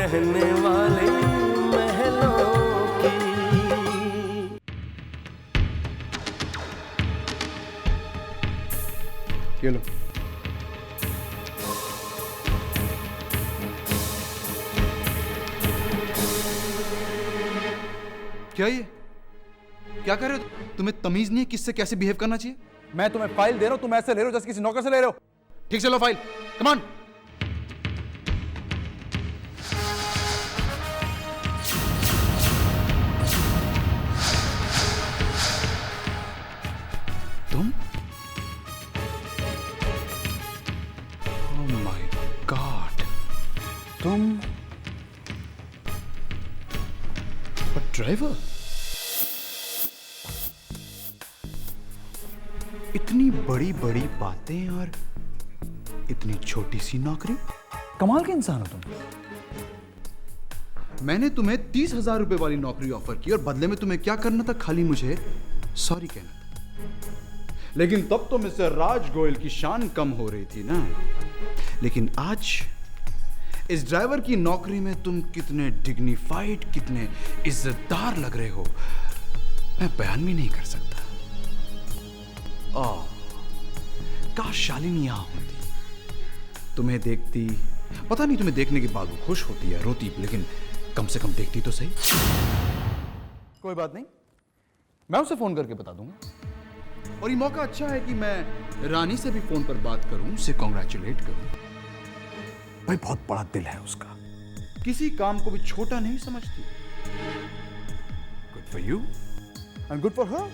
रहने वाले महलों की। ये लो। क्या ये क्या कर रहे हो? तुम्हें तमीज नहीं है किससे कैसे बिहेव करना चाहिए? मैं तुम्हें फाइल दे रहा हूं, तुम ऐसे ले रहे हो जैसे किसी नौकर से ले रहे हो। ठीक से लो फाइल, कम ऑन। तुम? ओह माय गॉड, तुम ड्राइवर? इतनी बड़ी बड़ी बातें और इतनी छोटी सी नौकरी। कमाल के इंसान हो तुम। मैंने तुम्हें 30,000 रुपए वाली नौकरी ऑफर की और बदले में तुम्हें क्या करना था? खाली मुझे सॉरी कहना था। लेकिन तब तो मिस्टर राज गोयल की शान कम हो रही थी ना। लेकिन आज इस ड्राइवर की नौकरी में तुम कितने डिग्निफाइड, कितने इज्जतदार लग रहे हो, मैं बयान भी नहीं कर सकता। काश शालिनी यहां होती, तुम्हें देखती। पता नहीं तुम्हें देखने के बाद वो खुश होती है, रोती, लेकिन कम से कम देखती तो सही। कोई बात नहीं, मैं उसे फोन करके बता दूंगा। और ये मौका अच्छा है कि मैं रानी से भी फोन पर बात करूं, उसे कॉन्ग्रेचुलेट करूं। भाई बहुत बड़ा दिल है उसका, किसी काम को भी छोटा नहीं समझती। Good for you and good for her.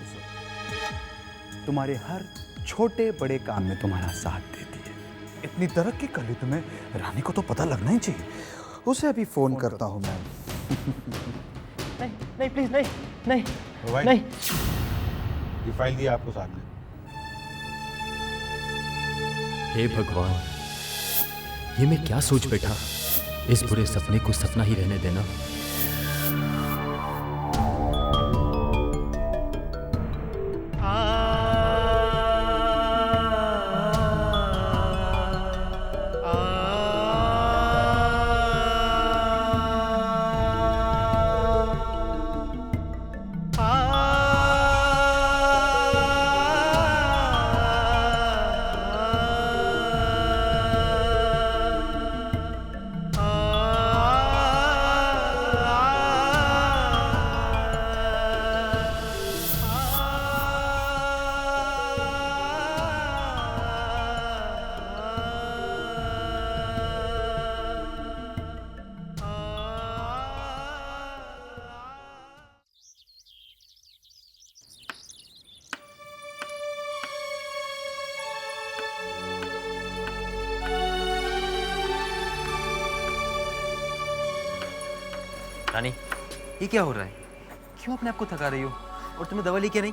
तुम्हारे हर छोटे बड़े काम में तुम्हारा साथ देती है। इतनी तरक्की कर ली तुम्हें, रानी को तो पता लगना ही चाहिए। उसे अभी फोन करता हूं मैं। नहीं नहीं प्लीज, नहीं नहीं नहीं। ये फाइल दिया आपको साहब ने। हे भगवान, ये मैं क्या सोच बैठा। इस बुरे सपने को सपना ही रहने देना। रानी, ये क्या हो रहा है? क्यों अपने आप को थका रही हो? और तुम्हें दवा ली क्या नहीं?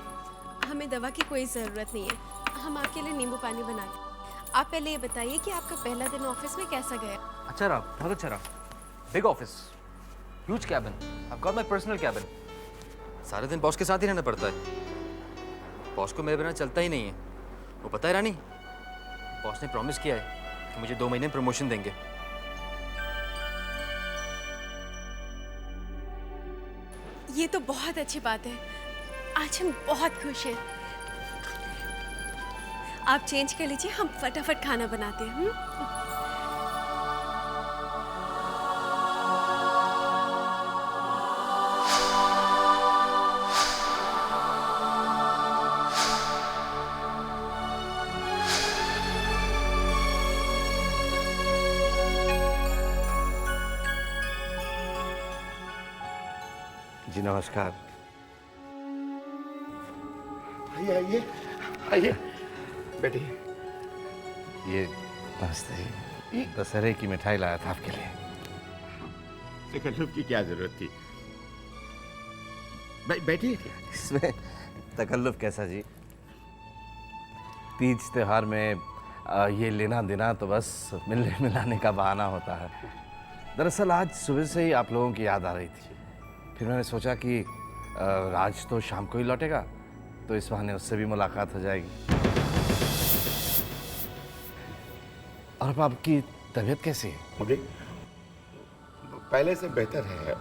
हमें दवा की कोई ज़रूरत नहीं है, हम आपके लिए नींबू पानी बना लें। आप पहले ये बताइए कि आपका पहला दिन ऑफिस में कैसा गया? अच्छा रहा, बहुत अच्छा रहा। Big office, huge cabin, I got my personal cabin. सारे दिन बॉस के साथ ही रहना पड़ता है। बॉस को मेरे बिना चलता ही नहीं है। वो पता है रानी, बॉस ने प्रॉमिस किया है कि मुझे 2 महीने में प्रमोशन देंगे। ये तो बहुत अच्छी बात है, आज हम बहुत खुश हैं। आप चेंज कर लीजिए, हम फटाफट खाना बनाते हैं। जी नमस्कार। आइए आइए आइए, बैठिए। ये नमस्ते जी, दशहरे की मिठाई लाया था आपके लिए। तकल्लुफ की क्या जरूरत थी? बैठिए। इसमें तकल्लुफ कैसा जी? तीज त्योहार में ये लेना देना तो बस मिलने मिलाने का बहाना होता है। दरअसल आज सुबह से ही आप लोगों की याद आ रही थी। फिर मैंने सोचा कि राज तो शाम को ही लौटेगा, तो इस बहाने उससे भी मुलाकात हो जाएगी। और अब आपकी तबीयत कैसी है? मुझे पहले से बेहतर है।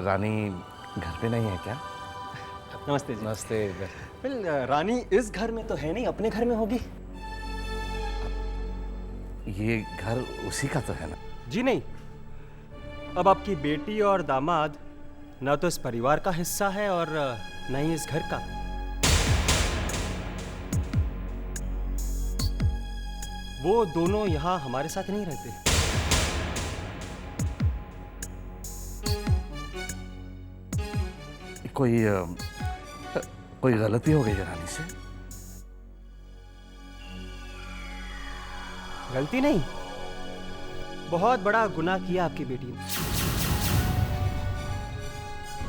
रानी घर पे नहीं है क्या? नमस्ते जी। नमस्ते। वेल, रानी इस घर में तो है नहीं, अपने घर में होगी। ये घर उसी का तो है ना? जी नहीं, अब आपकी बेटी और दामाद न तो इस परिवार का हिस्सा है और न ही इस घर का। वो दोनों यहाँ हमारे साथ नहीं रहते। कोई गलती हो गई है रानी से? गलती नहीं, बहुत बड़ा गुनाह किया आपकी बेटी ने।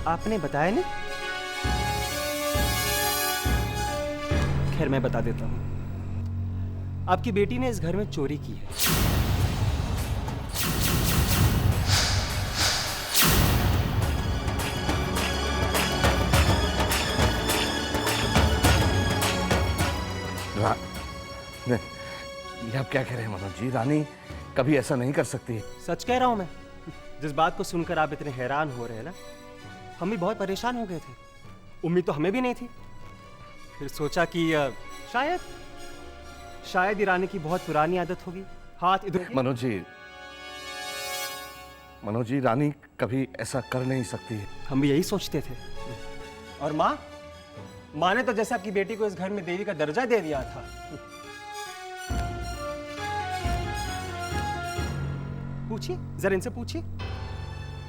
आपने बताया नहीं? खैर मैं बता देता हूं। आपकी बेटी ने इस घर में चोरी की है। ये आप क्या कह रहे हैं मनोज जी? रानी कभी ऐसा नहीं कर सकती। सच कह रहा हूं मैं। जिस बात को सुनकर आप इतने हैरान हो रहे हैं ना, हम भी बहुत परेशान हो गए थे। उम्मीद तो हमें भी नहीं थी। फिर सोचा कि शायद ही रानी की बहुत पुरानी आदत होगी, हाथ इधर। मनोज जी रानी कभी ऐसा कर नहीं सकती। हम भी यही सोचते थे। और माँ ने तो जैसे आपकी बेटी को इस घर में देवी का दर्जा दे दिया था। पूछिए, जरा इनसे पूछिए।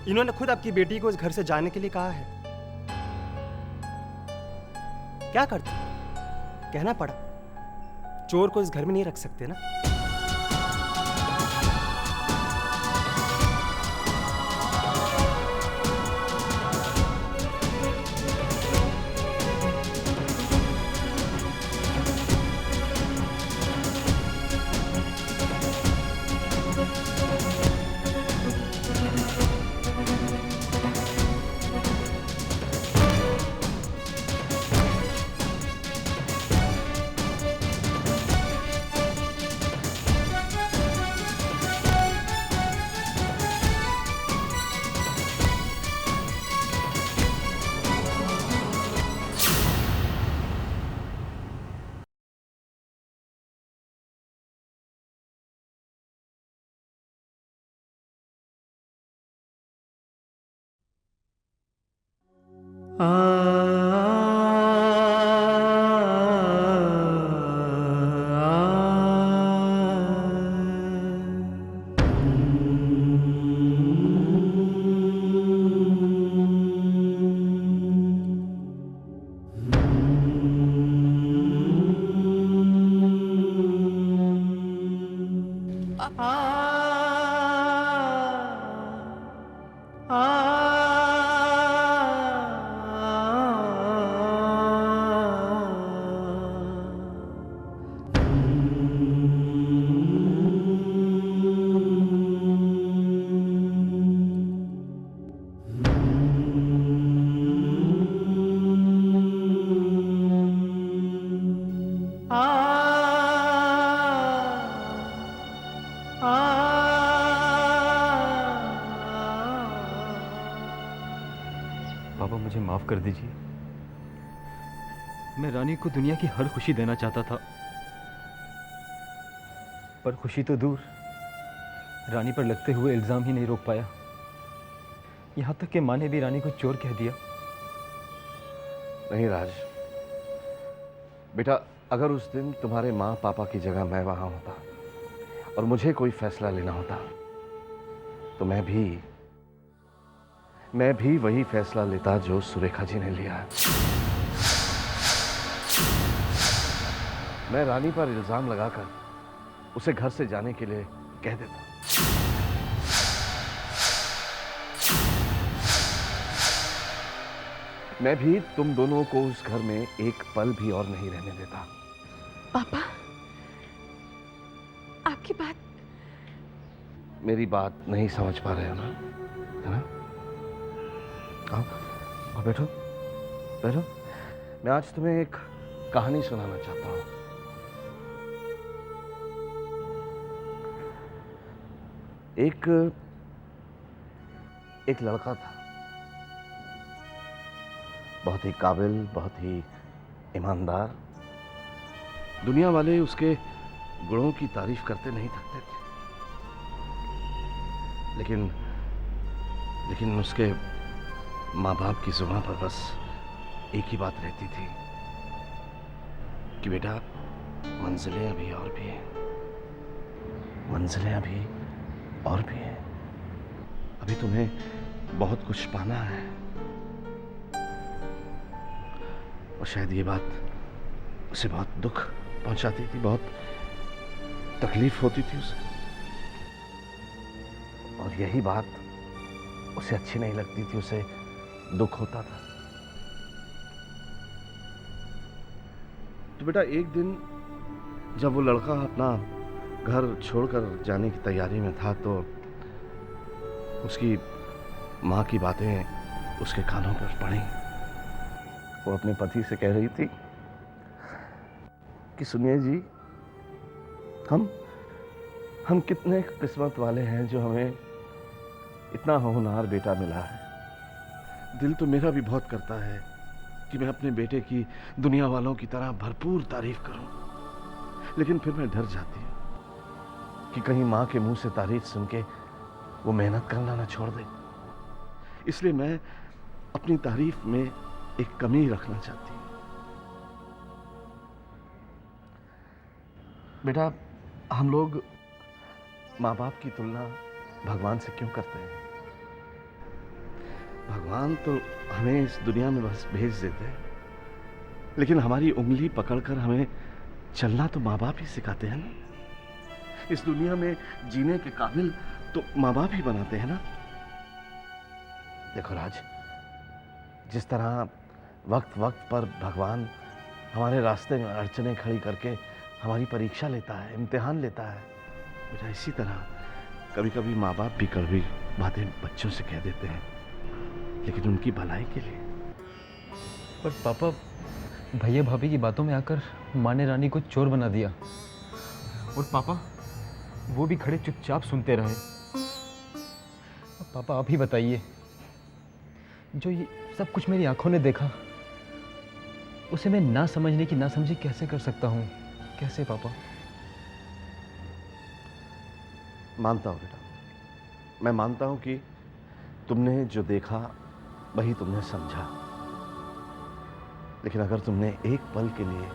इन्होंने खुद आपकी बेटी को इस घर से जाने के लिए कहा है। क्या करते? कहना पड़ा। चोर को इस घर में नहीं रख सकते ना। पापा मुझे माफ कर दीजिए। मैं रानी को दुनिया की हर खुशी देना चाहता था, पर खुशी तो दूर, रानी पर लगते हुए इल्जाम ही नहीं रोक पाया। यहां तक कि माँ ने भी रानी को चोर कह दिया। नहीं राज बेटा, अगर उस दिन तुम्हारे माँ पापा की जगह मैं वहां होता और मुझे कोई फैसला लेना होता तो मैं भी वही फैसला लेता जो सुरेखा जी ने लिया है। मैं रानी पर इल्जाम लगाकर उसे घर से जाने के लिए कह देता। मैं भी तुम दोनों को उस घर में एक पल भी और नहीं रहने देता। पापा, आपकी बात। मेरी बात नहीं समझ पा रहे हो ना, है ना? आओ बैठो बैठो। मैं आज तुम्हें एक कहानी सुनाना चाहता हूं। एक लड़का था, बहुत ही काबिल, बहुत ही ईमानदार। दुनिया वाले उसके गुणों की तारीफ करते नहीं थकते थे, लेकिन उसके माँ बाप की जुबान पर बस एक ही बात रहती थी कि बेटा, मंजिलें अभी और भी हैं, मंजिलें अभी और भी हैं, अभी तुम्हें बहुत कुछ पाना है। और शायद ये बात उसे बहुत दुख पहुंचाती थी, बहुत तकलीफ होती थी उसे, और यही बात उसे अच्छी नहीं लगती थी, उसे दुख होता था। तो बेटा एक दिन जब वो लड़का अपना घर छोड़कर जाने की तैयारी में था, तो उसकी माँ की बातें उसके कानों पर पड़ी। वो अपने पति से कह रही थी कि सुनिए जी, हम कितने किस्मत वाले हैं जो हमें इतना होनहार बेटा मिला है। दिल तो मेरा भी बहुत करता है कि मैं अपने बेटे की दुनिया वालों की तरह भरपूर तारीफ करूं, लेकिन फिर मैं डर जाती हूं कि कहीं माँ के मुंह से तारीफ सुन के वो मेहनत करना ना छोड़ दे। इसलिए मैं अपनी तारीफ में एक कमी रखना चाहती हूं। बेटा, हम लोग माँ बाप की तुलना भगवान से क्यों करते हैं? भगवान तो हमें इस दुनिया में बस भेज देते हैं, लेकिन हमारी उंगली पकड़कर हमें चलना तो माँ बाप ही सिखाते हैं ना। इस दुनिया में जीने के काबिल तो माँ बाप ही बनाते हैं ना। देखो राज, जिस तरह वक्त वक्त पर भगवान हमारे रास्ते में अड़चनें खड़ी करके हमारी परीक्षा लेता है, इम्तिहान लेता है, बेटा इसी तरह कभी कभी माँ बाप भी कड़वी बातें बच्चों से कह देते हैं, लेकिन उनकी भलाई के लिए। पर पापा, भैया भाभी की बातों में आकर माँ ने रानी को चोर बना दिया, और पापा वो भी खड़े चुपचाप सुनते रहे। अब पापा आप ही बताइए, जो ये सब कुछ मेरी आंखों ने देखा, उसे मैं ना समझने की ना समझी कैसे कर सकता हूँ? कैसे पापा? मानता हूँ बेटा, मैं मानता हूँ कि तुमने जो देखा वही तुमने समझा, लेकिन अगर तुमने एक पल के लिए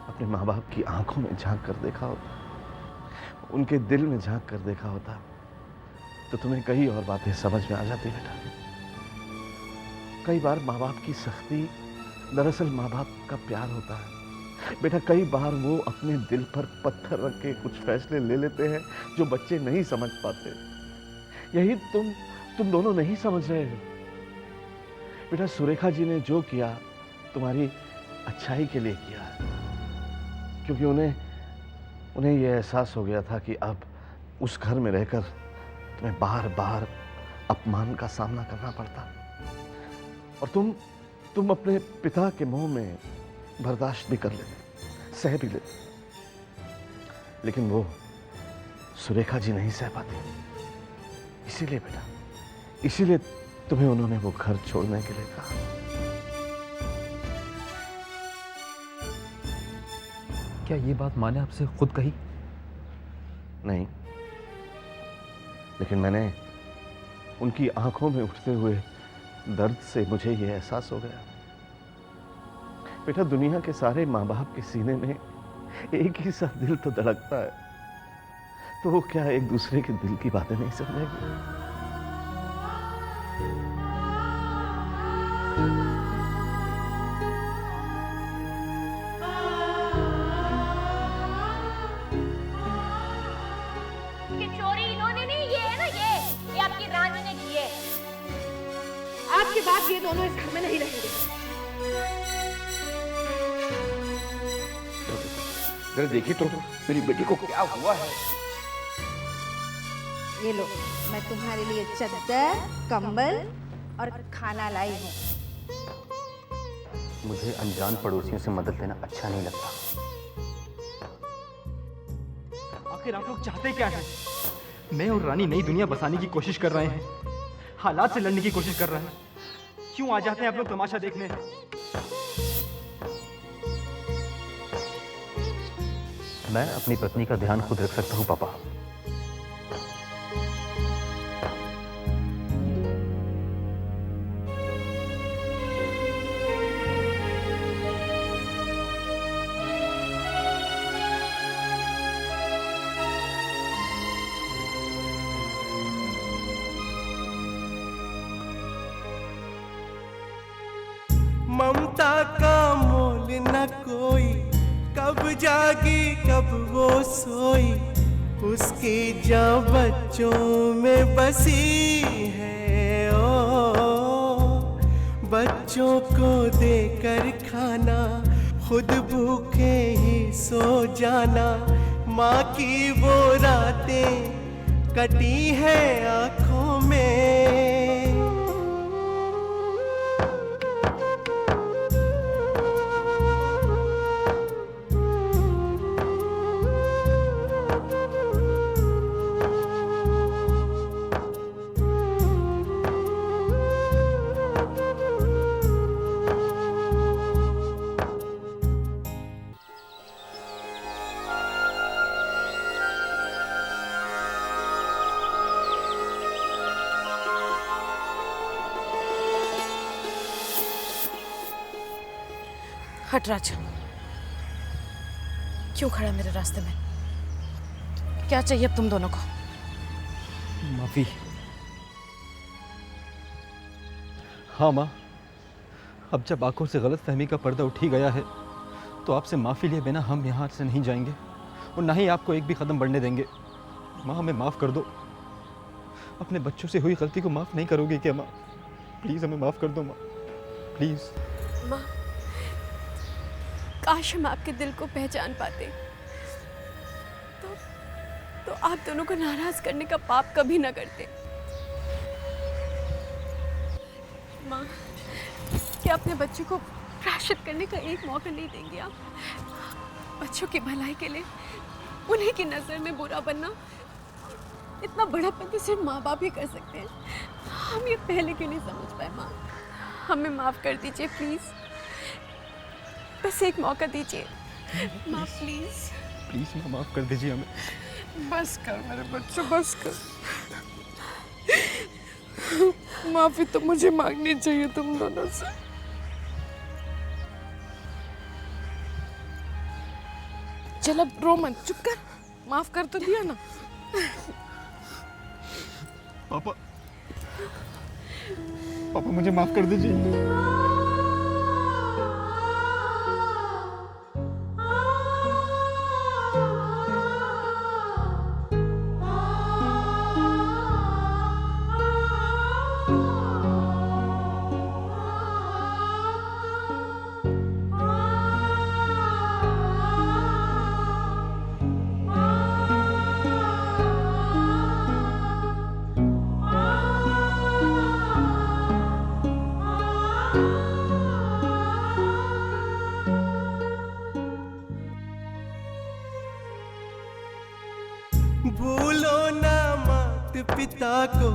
अपने माँ बाप की आंखों में झांक कर देखा होता, उनके दिल में झांक कर देखा होता, तो तुम्हें कई और बातें समझ में आ जाती बेटा। कई बार माँ बाप की सख्ती दरअसल माँ बाप का प्यार होता है बेटा। कई बार वो अपने दिल पर पत्थर रख के कुछ फैसले ले लेते हैं जो बच्चे नहीं समझ पाते। यही तुम दोनों नहीं समझ रहे हो बेटा। सुरेखा जी ने जो किया तुम्हारी अच्छाई के लिए किया है, क्योंकि उन्हें यह एहसास हो गया था कि अब उस घर में रहकर तुम्हें बार बार अपमान का सामना करना पड़ता, और तुम अपने पिता के मुंह में बर्दाश्त भी कर लेते, सह भी लेते, लेकिन वो सुरेखा जी नहीं सह पाती। इसीलिए बेटा, इसीलिए तुम्हें उन्होंने वो घर छोड़ने के लिए कहा। क्या ये बात माँ ने आपसे खुद कही? नहीं, लेकिन मैंने उनकी आंखों में उठते हुए दर्द से मुझे यह एहसास हो गया बेटा, दुनिया के सारे माँ बाप के सीने में एक ही सा दिल तो धड़कता है, तो वो क्या एक दूसरे के दिल की बातें नहीं समझेंगे? ये चोरी इन्होंने नहीं, ये है ना, ये आपकी रानी ने की है। आज के बाद ये दोनों इस घर में नहीं रहेंगे। जरा देखिए तो मेरी बेटी को क्या हुआ है। ये लो, मैं तुम्हारे लिए चद्दर, कंबल और खाना लाई हूँ। मुझे अनजान पड़ोसियों से मदद लेना अच्छा नहीं लगता। आखिर आप लोग चाहते क्या हैं? मैं और रानी नई दुनिया बसाने की कोशिश कर रहे हैं। हालात से लड़ने की कोशिश कर रहा है। क्यों आ जाते हैं आप लोग तमाशा देखने? मैं अपनी पत्नी का ध्यान खुद रख सकता हूँ पापा। ममता का मोल न कोई, कब जागी कब वो सोई, उसकी जान बच्चों में बसी है। ओ बच्चों को देकर खाना, खुद भूखे ही सो जाना, माँ की वो रातें कटी है आँखों में। हट राज, क्यों खड़ा मेरे रास्ते में? क्या चाहिए अब तुम दोनों को? माफी। हाँ माँ, अब जब आंखों से गलतफहमी का पर्दा उठ ही गया है तो आपसे माफी लिए बिना हम यहाँ से नहीं जाएंगे और ना ही आपको एक भी कदम बढ़ने देंगे। माँ हमें माफ कर दो। अपने बच्चों से हुई गलती को माफ नहीं करोगे क्या माँ? प्लीज हमें माफ कर दो माँ, प्लीज। माँ, काश हम आपके दिल को पहचान पाते तो आप दोनों को नाराज करने का पाप कभी ना करते। माँ, क्या अपने बच्चों को प्रायश्चित करने का एक मौका नहीं देंगे आप? बच्चों की भलाई के लिए उन्हीं की नज़र में बुरा बनना, इतना बड़ा पद सिर्फ माँ बाप ही कर सकते हैं। हम ये पहले क्यों नहीं समझ पाए? माँ, हमें माफ़ कर दीजिए प्लीज़, बस एक मौका दीजिए माँ, प्लीज। प्लीज माँ, माफ कर दीजिए हमें। बस कर मेरे बच्चों, बस कर। माफी तो मुझे मांगनी चाहिए तुम दोनों से। चल अब रो मत, चुप कर। माफ कर तो दिया ना। पापा, पापा मुझे माफ कर दीजिए। भूलो ना मात पिता को,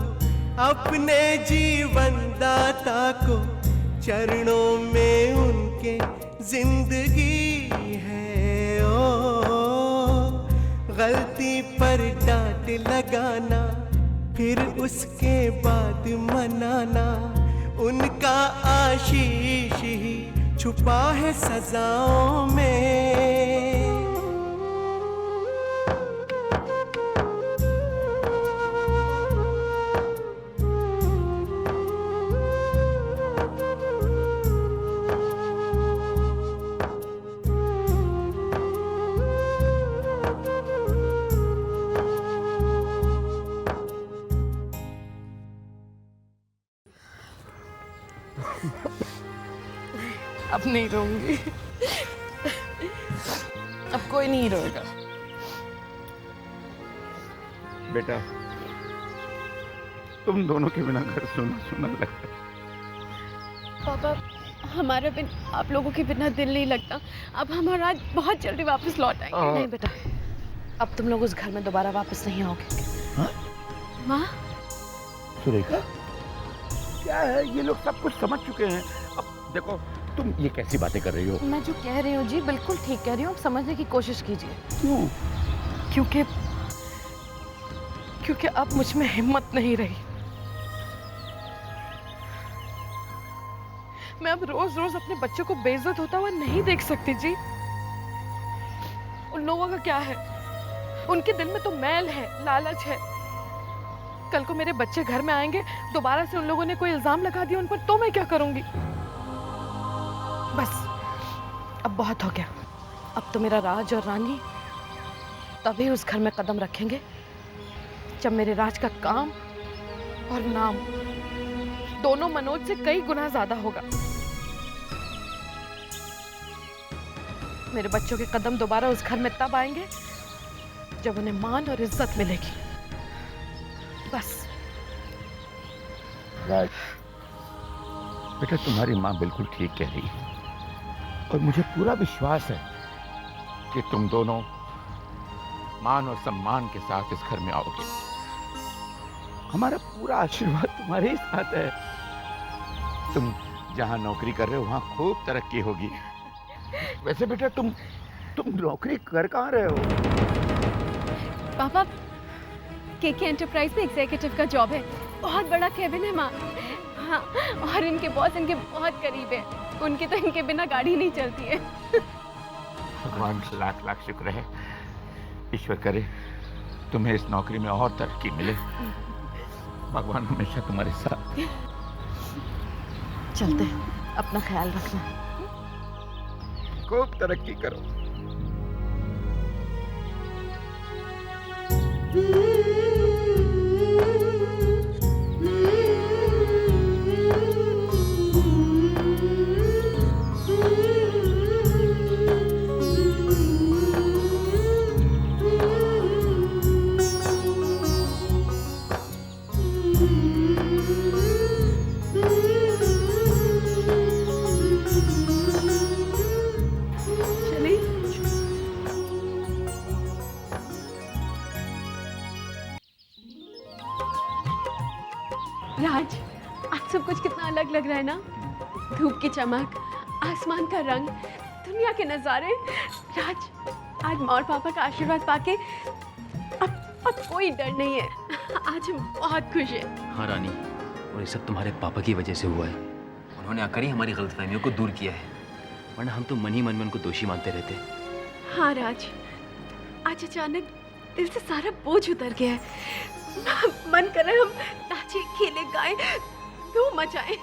अपने जीवन दाता को, चरणों में उनके जिंदगी है। ओ गलती पर डांट लगाना, फिर उसके बाद मनाना, उनका आशीष ही छुपा है सजाओं में। अब नहीं रोऊंगी। अब कोई नहीं रोएगा। बेटा, तुम दोनों के बिना घर सुना सुना लगता। पापा, हमारा बिन आप लोगों के बिना दिल नहीं लगता। अब हमारा आज बहुत जल्दी वापस लौट आएंगे। नहीं बेटा, अब तुम लोग उस घर में दोबारा वापस नहीं आओगे। माँ, सुरेखा, क्या है, ये लोग सब कुछ समझ चुके हैं। अब देखो, तुम ये कैसी बातें कर रही हो? मैं जो कह रही हूँ जी बिल्कुल ठीक कह रही हूँ, आप समझने की कोशिश कीजिए। क्यों? क्योंकि अब मुझ में हिम्मत नहीं रही। मैं अब रोज रोज अपने बच्चों को बेइज्जत होता हुआ नहीं देख सकती जी। उन लोगों का क्या है, उनके दिल में तो मैल है, लालच है। कल को मेरे बच्चे घर में आएंगे, दोबारा से उन लोगों ने कोई इल्जाम लगा दिया उन पर, तो मैं क्या करूंगी? बस अब बहुत हो गया। अब तो मेरा राज और रानी तभी उस घर में कदम रखेंगे जब मेरे राज का काम और नाम दोनों मनोज से कई गुना ज्यादा होगा। मेरे बच्चों के कदम दोबारा उस घर में तब आएंगे जब उन्हें मान और इज्जत मिलेगी। बस। राज, बेटा तुम्हारी माँ बिल्कुल ठीक कह रही है और मुझे पूरा विश्वास है कि तुम दोनों मान और सम्मान के साथ इस घर में आओगे। हमारा पूरा आशीर्वाद तुम्हारे ही साथ है। तुम जहाँ नौकरी कर रहे हो वहाँ खूब तरक्की होगी। वैसे बेटा तुम नौकरी कर कहाँ रहे हो? पापा, केके एंटरप्राइज में एग्जीक्यूटिव का जॉब है। बहुत बड़ा केबिन है माँ। हाँ, और इनके बॉस इनके बहुत करीब है। उनकी तो इनके बिना गाड़ी नहीं चलती है। भगवान से लाख लाख शुक्र है। ईश्वर करे तुम्हें इस नौकरी में और तरक्की मिले। भगवान हमेशा तुम्हारे साथ। चलते हैं, अपना ख्याल रखना। खूब तरक्की करो। राज, आज सब कुछ कितना अलग लग रहा है ना। धूप की चमक, आसमान का रंग, दुनिया के नजारे। राज, आज माँ और पापा का आशीर्वाद पाके अब कोई डर नहीं है। आज हम बहुत खुश हैं। हाँ रानी, और ये सब तुम्हारे पापा की वजह से हुआ है। उन्होंने आकर ही हमारी गलतफहमियों को दूर किया है, वरना हम तो मन ही मन में उनको दोषी मानते रहते। हाँ राज, आज अचानक दिल से सारा बोझ उतर गया है। मन कर रहा है हम नाचे, खेले, गाएं, धूम मचाएं।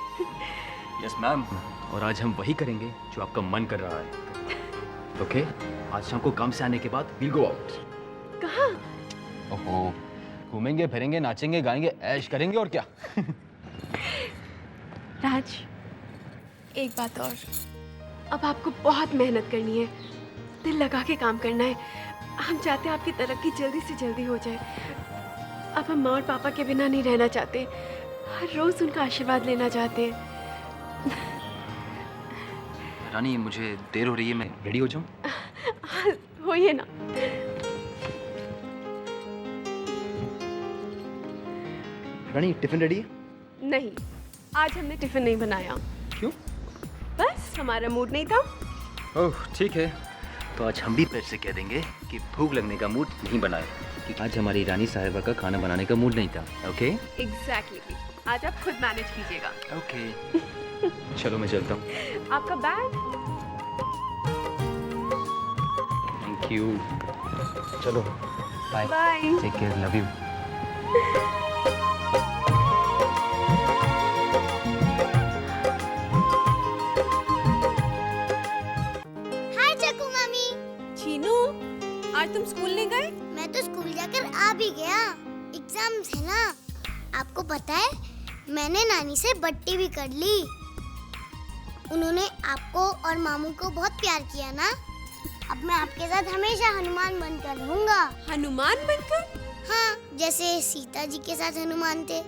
यस मैम, और आज हम वही करेंगे जो आपका मन कर रहा है। ओके, आज शाम को काम से आने के बाद वील गो आउट। कहाँ? ओहो, घूमेंगे, फिरेंगे, नाचेंगे, गाएंगे, ऐश करेंगे और क्या। राज, एक बात और, अब आपको बहुत मेहनत करनी है, दिल लगा के काम करना है। हम चाहते हैं आपकी तरक्की जल्दी से जल्दी हो जाए। अब हम माँ और पापा के बिना नहीं रहना चाहते, हर रोज उनका आशीर्वाद लेना चाहते हैं। रानी, मुझे देर हो रही है, मैं रेडी हो जाऊं? होइए ना। रानी, टिफिन रेडी है? नहीं, आज हमने टिफिन नहीं बनाया। क्यों? बस हमारा मूड नहीं था। ओह ठीक है, तो आज हम भी पेट से कह देंगे कि भूख लगने का मूड नहीं बनाए, क्योंकि आज हमारी रानी साहिबा का खाना बनाने का मूड नहीं था। ओके? एग्जैक्टली। आज आप खुद मैनेज कीजिएगा। ओके। चलो मैं चलता हूँ। आपका बैग। Thank you. चलो bye. Bye. Take care, love you. Hi Chaku मामी। चीनू, आज तुम स्कूल नहीं गए? मैं तो स्कूल जाकर आ भी गया, एग्जाम्स है ना। आपको पता है, मैंने नानी से बट्टी भी कर ली। उन्होंने आपको और मामू को बहुत प्यार किया ना। अब मैं आपके साथ हमेशा हनुमान बनकर रहूंगा। हनुमान बनकर? हाँ, जैसे सीता जी के साथ हनुमान थे,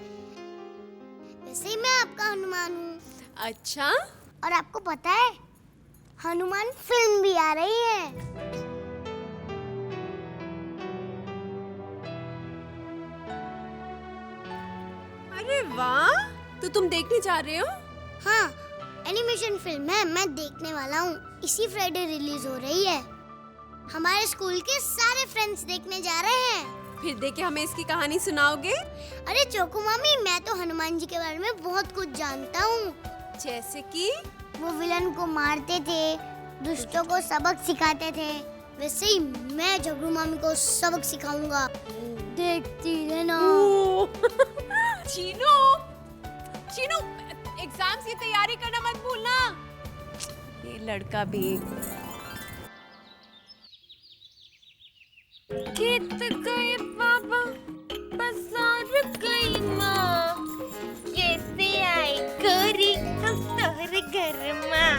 वैसे ही मैं आपका हनुमान हूँ। अच्छा? और आपको पता है, हनुमान फिल्म भी आ रही है। अरे वाह, तो तुम देखने जा रहे हो? हाँ, एनिमेशन फिल्म है, मैं देखने वाला हूँ। इसी फ्राइडे रिलीज हो रही है। हमारे स्कूल के सारे फ्रेंड्स देखने जा रहे हैं। फिर देखे हमें इसकी कहानी सुनाओगे? अरे चोको मामी, मैं तो हनुमान जी के बारे में बहुत कुछ जानता हूँ। जैसे कि वो विलन को मारते थे, दुष्टों को सबक सिखाते थे, वैसे ही मैं झगड़ू मामी को सबक सिखाऊंगा। देखती रहना। चीनू, चीनू, एग्जाम्स की तैयारी करना मत भूलना। ये लड़का भी। खेत गए बाबा, बाजार गई माँ, कैसे आए गोरी हम तोहरे घर माँ,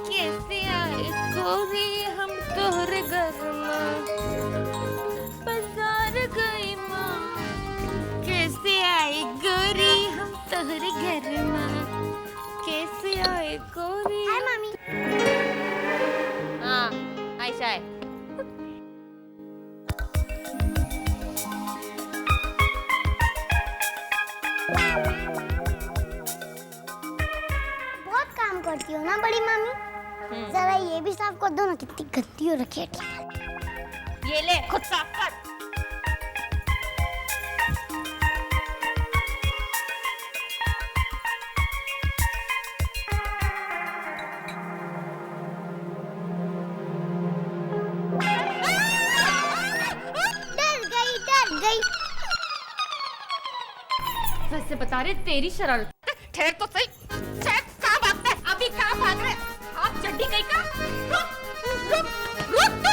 कैसे आए गोरी हम तोहरे घर माँ, बाजार गई माँ, कैसे आए गोरी हम तोहरे घर माँ, कैसे आए गोरी। हाय मामी। हाँ, ऐसा है। बहुत काम करती हो ना बड़ी मामी। जरा ये भी साफ कर दो ना, कितनी गंदी हो रखी है। ये ले, खुद साफ कर। डर गई। वैसे बता रहे तेरी शरारत। ठहर तो सही। ठहर, कहाँ भागता है? अभी कहाँ भाग रहे? आप चड्डी कहीं का? रुक तू!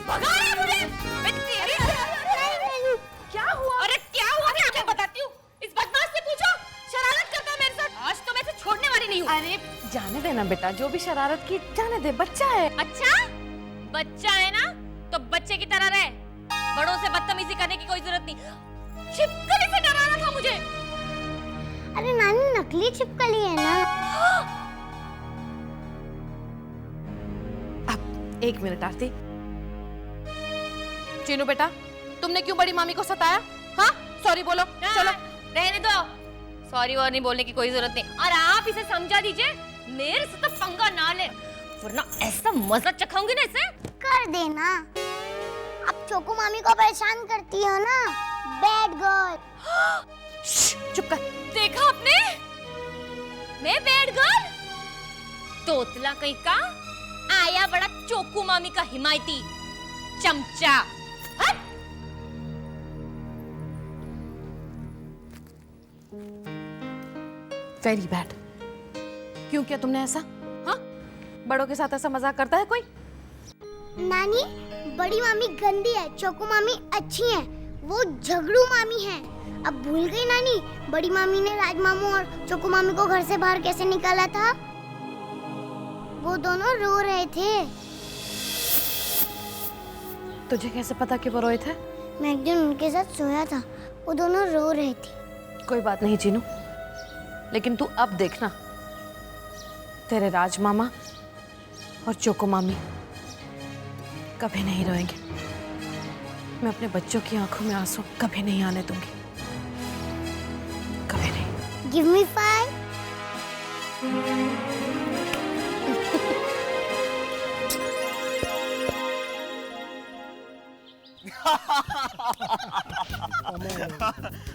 भगा रही है मुझे। मैं तेरी। क्या हुआ? अरे क्या हुआ? मैं बताती हूँ। इस बदमाश से पूछो। शरारत करता है मेरे साथ। आज तो मैं इसे छोड़ने वाली नहीं हूँ। अरे जाने देना बेटा, जो भी शरारत की जाने दे, बच्चा है। अच्छा, बच्चा है ना, तो बच्चे की तरह रहे। बड़ों से बदतमीजी करने की कोई जरूरत नहीं। छिपकली से डराना था मुझे। अरे नानी, नकली छिपकली है ना। अब एक मिनट आरती। चीनू बेटा, तुमने क्यों बड़ी मामी को सताया? हाँ, सॉरी बोलो। चलो रहने दो। सॉरी और नहीं बोलने की कोई जरूरत नहीं। और आप इसे समझा दीजिए, मेरे से तो पंगा ना ले, वरना ऐसा मजा चखाऊंगी ना इसे। कर देना। आप चोको मामी को परेशान करती हो ना, बैड गर्ल। चुप कर। देखा आपने? मैं बैड गर्ल? तोतला कहीं का आया बड़ा चोकू मामी का हिमायती चमचा। हट! Very bad. क्यों किया तुमने ऐसा? हाँ, बड़ों के साथ ऐसा मजाक करता है कोई? नानी, बड़ी मामी गंदी है, चोको मामी अच्छी है। वो झगड़ू मामी है। अब भूल गई नानी, बड़ी मामी ने राज मामू और चोको मामी को घर से बाहर कैसे निकाला था? वो दोनों रो रहे थे। तुझे कैसे पता कि वो रोए थे? मैं एक दिन उनके साथ सोया था, वो दोनों रो रहे थे। कोई बात नहीं चीनू, लेकिन तू अब देखना, तेरे राज मामा और चोको मामी कभी नहीं रोएंगे। मैं अपने बच्चों की आंखों में आंसू कभी नहीं आने दूंगी, कभी नहीं। Give me 5.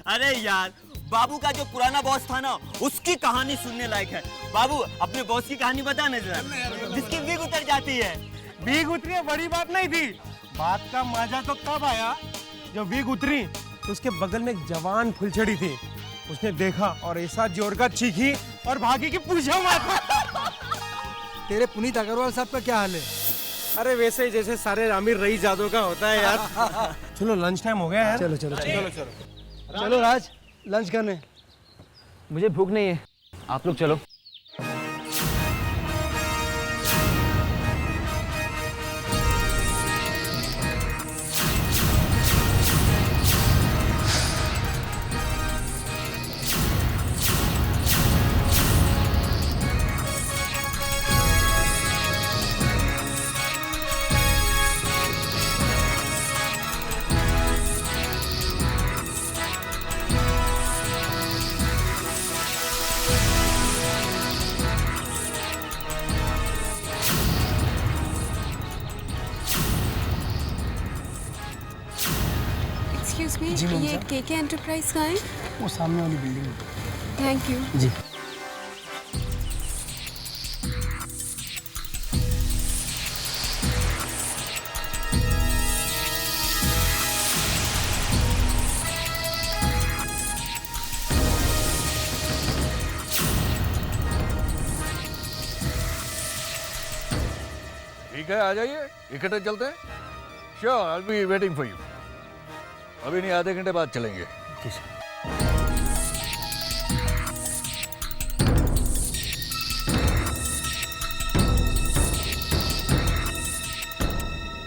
अरे यार, बाबू का जो पुराना बॉस था ना, उसकी कहानी सुनने लायक है। बाबू, अपने बॉस की कहानी बता ना जरा, जिसकी बीग उतर जाती है। बीग उतरी बड़ी बात नहीं थी। बात का मजा तो तब आया जब बीग उतरी तो उसके बगल में एक जवान फुलछड़ी थी। उसने देखा और ऐसा जोर का चीखी और भागी कि पूछो मत। तेरे पुनीत अग्रवाल साहब का क्या हाल है? अरे वैसे ही जैसे सारे आमिर रईस जादव का होता है यार। चलो लंच टाइम हो गया यार। चलो चलो चलो चलो चलो राज, लंच करने। मुझे भूख नहीं है, आप लोग चलो। जी मैम ये साहब। केके एंटरप्राइज का है? वो सामने वाली बिल्डिंग में। Thank you. जी। ठीक है, आ जाइए, इकट्ठे चलते हैं। Sure, I be waiting for you. अभी नहीं, आधे घंटे बाद चलेंगे। जी सर।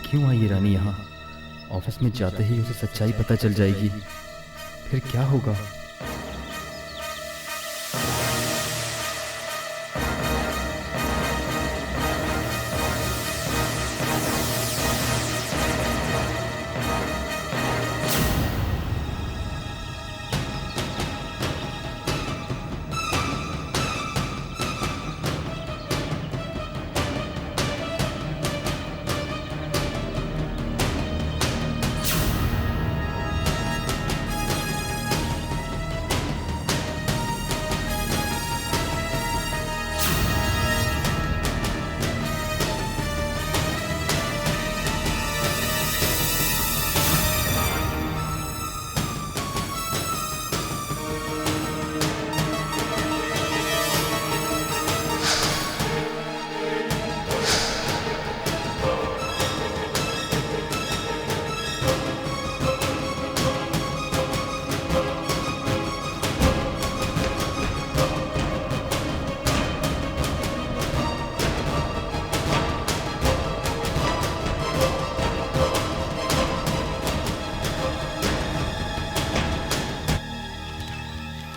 क्यों आई ये रानी यहाँ? ऑफिस में जाते ही उसे सच्चाई पता चल जाएगी, फिर क्या होगा?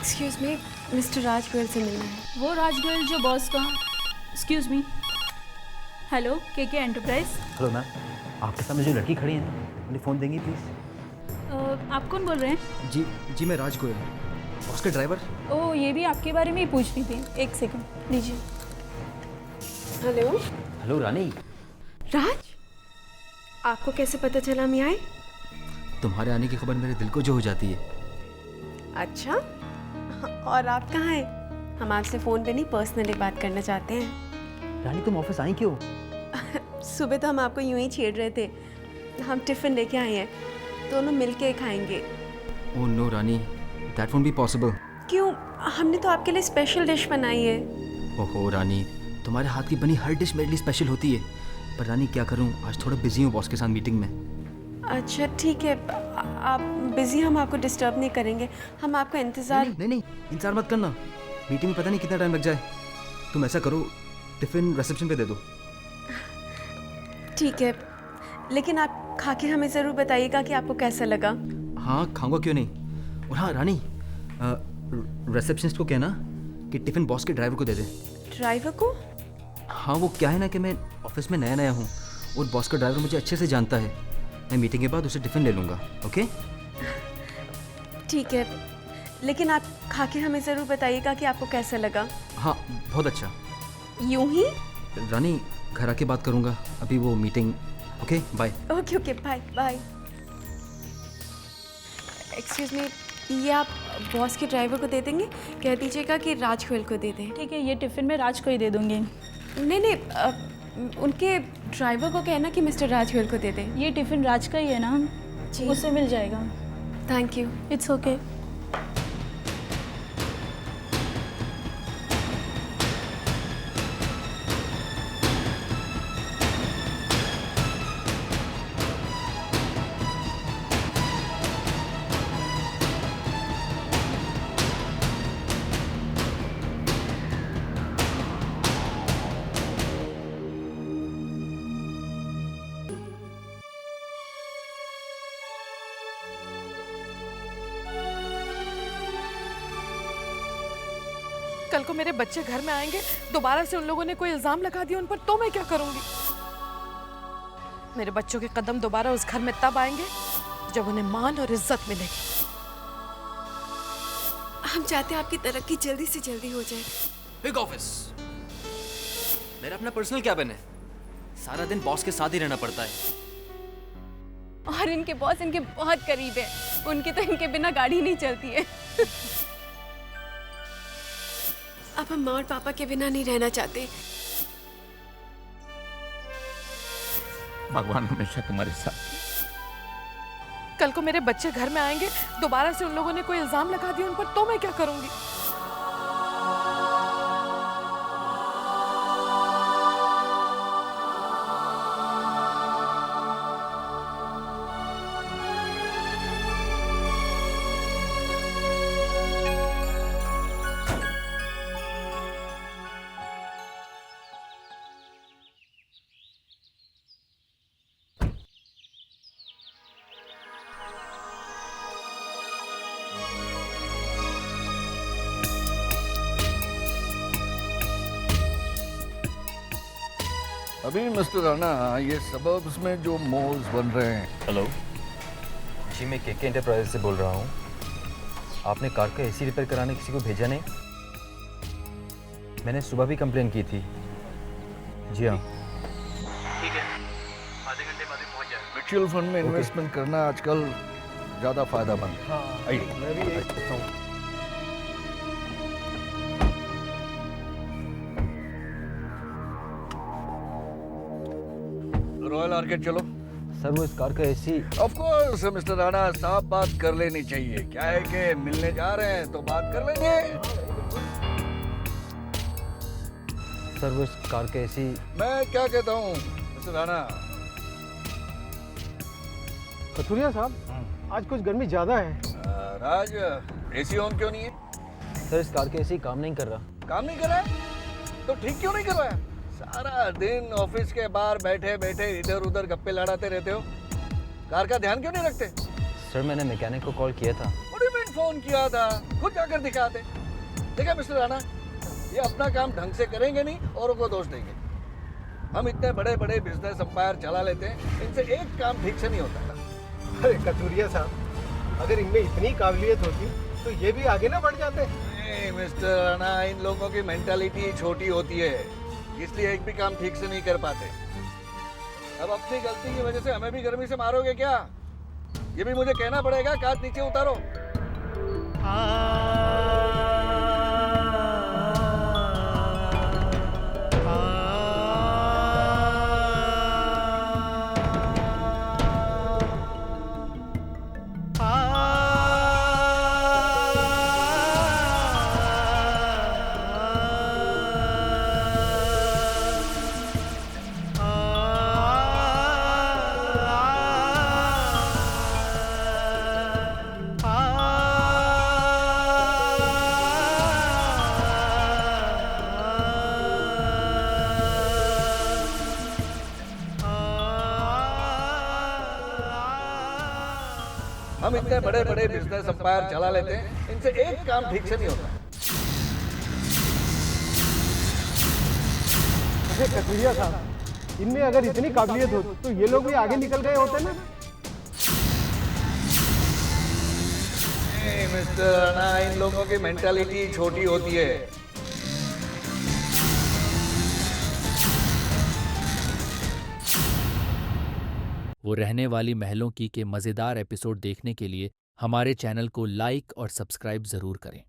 Excuse me, mister Raj Goyal से मिलना है। वो राज गोयल जो बॉस का। Excuse me. Hello, KK enterprise. Hello ma'am, आपके सामने जो लड़की खड़ी है उन्हें फ़ोन देंगी प्लीज़? आप कौन बोल रहे हैं? जी मैं राज गोयल, बॉस के ड्राइवर। ओ, ये भी आपके बारे में ही पूछ रही थी। एक सेकंड लीजिए। हेलो। हेलो रानी। राज, आपको कैसे पता चला हम यहाँ आए? तुम्हारे आने की खबर मेरे दिल को जो हो जाती है। अच्छा, और आप कहाँ हैं? हम आपसे फ़ोन पे नहीं, पर्सनली बात करना चाहते हैं। रानी तुम ऑफिस आई क्यों? सुबह तो हम आपको यूं ही छेड़ रहे थे। हम टिफ़िन लेके आए हैं, दोनों मिलके खाएंगे। Oh no Rani, that won't be possible. क्यों? हमने तो आपके लिए स्पेशल डिश बनाई है। ओहो रानी, तुम्हारे हाथ की बनी हर डिश मेरे लिए स्पेशल होती है। पर रानी क्या करूं, आज थोड़ा बिजी हूँ बॉस के साथ मीटिंग में। अच्छा ठीक है, आप बिजी, हम आपको डिस्टर्ब नहीं करेंगे। हम आपका इंतज़ार। नहीं, इंतजार मत करना, मीटिंग में पता नहीं कितना टाइम लग जाए। तुम ऐसा करो, टिफिन रिसेप्शन पे दे दो। ठीक है, लेकिन आप खा के हमें ज़रूर बताइएगा कि आपको कैसा लगा। हाँ खाऊंगा, क्यों नहीं। और हाँ रानी, रिसेप्शनिस्ट को कहना कि टिफिन बॉस के ड्राइवर को दे दे। ड्राइवर को? हाँ, वो क्या है ना कि मैं ऑफिस में नया हूँ और बॉस का ड्राइवर मुझे अच्छे से जानता है। मैं मीटिंग के बाद उसे टिफिन ले लूँगा। ओके ठीक है, लेकिन आप खा के हमें ज़रूर बताइएगा कि आपको कैसा लगा। हाँ बहुत अच्छा। यूं ही? रानी घर आके बात करूँगा, अभी वो meeting. Okay bye. Okay okay bye bye. Excuse me, ये आप बॉस के ड्राइवर को दे देंगे? कह दीजिएगा कि राज गोयल को दे दें। ठीक है, ये टिफिन में राज को ही दे दूंगी। नहीं, उनके ड्राइवर को कहना कि मिस्टर राज गोयल को दे दें। ये टिफिन राज का ही है ना? जी, उससे मिल जाएगा। Thank you. It's okay. कल को मेरे बच्चे घर में आएंगे, दोबारा से उन लोगों ने कोई इल्जाम लगा दिया उन पर, तो मैं क्या करूंगी? मेरे बच्चों के कदम दोबारा उस घर में तब आएंगे जब उन्हें मान और इज्जत मिलेगी। हम चाहते हैं आपकी तरक्की जल्दी से जल्दी हो जाए। बिग ऑफिस मेरा अपना पर्सनल कैबिन है, सारा दिन बॉस के साथ ही रहना पड़ता है। और इनके बॉस इनके बहुत करीब है। उनकी तो इनके बिना गाड़ी नहीं चलती है। अब हम माँ और पापा के बिना नहीं रहना चाहते। भगवान हमेशा तुम्हारे साथ। कल को मेरे बच्चे घर में आएंगे, दोबारा से उन लोगों ने कोई इल्जाम लगा दिया उन पर, तो मैं क्या करूंगी? अभी मिस्टर राणा, ये सबब्स में जो मॉल्स बन रहे हैं। हेलो जी, मैं केके एंटरप्राइज से बोल रहा हूँ। आपने कार का एसी रिपेयर कराने किसी को भेजा नहीं? मैंने सुबह भी कंप्लेन की थी। जी हाँ, ठीक है, आधे घंटे बाद पहुंच जाएगा। म्यूचुअल फंड में इन्वेस्टमेंट करना आजकल ज़्यादा फायदेमंद है। आइए, मैं भी यही सोचता हूँ। रॉयल आर्केड चलो। सर वो इस कार का AC. Of course mister Rana, साफ बात कर लेनी चाहिए। क्या है कि मिलने जा रहे हैं तो बात कर लेंगे। सर वो इस कार का एसी। मैं क्या कहता हूँ मिस्टर राणा? कथुरिया साहब, आज कुछ गर्मी ज्यादा है। राज, एसी ऑन क्यों नहीं है? सर इस कार का एसी काम नहीं कर रहा। काम नहीं कर रहा है? तो ठीक क्यों नहीं कर रहा है? सारा दिन ऑफिस के बाहर बैठे बैठे इधर उधर गप्पे लड़ाते रहते हो। कार का ध्यान क्यों नहीं रखते? सर मैंने मैकेनिक को कॉल किया था। फोन किया था, खुद जाकर दिखाते। देखा मिस्टर राणा, ये अपना काम ढंग से करेंगे नहीं, औरों को दोष देंगे। हम इतने बड़े बड़े बिजनेस एम्पायर चला लेते हैं, इनसे एक काम ठीक से नहीं होता। अरे कथुरिया साहब, अगर इनमें इतनी काबिलियत होती तो ये भी आगे ना बढ़ जाते। नहीं मिस्टर राणा, इन लोगों की मेंटालिटी छोटी होती है, इसलिए एक भी काम ठीक से नहीं कर पाते। अब अपनी गलती की वजह से हमें भी गर्मी से मारोगे क्या? ये भी मुझे कहना पड़ेगा, कांच नीचे उतारो। हम इतने बड़े बड़े बिजनेस एम्पायर चला लेते हैं, इनसे एक काम ठीक से नहीं होता। अरे कथुरिया साहब, इनमें अगर इतनी काबिलियत हो तो ये लोग भी आगे निकल गए होते ना। मिस्टर राणा, इन लोगों की मेंटालिटी छोटी होती है। वो रहने वाली महलों की के मज़ेदार एपिसोड देखने के लिए हमारे चैनल को लाइक और सब्सक्राइब ज़रूर करें।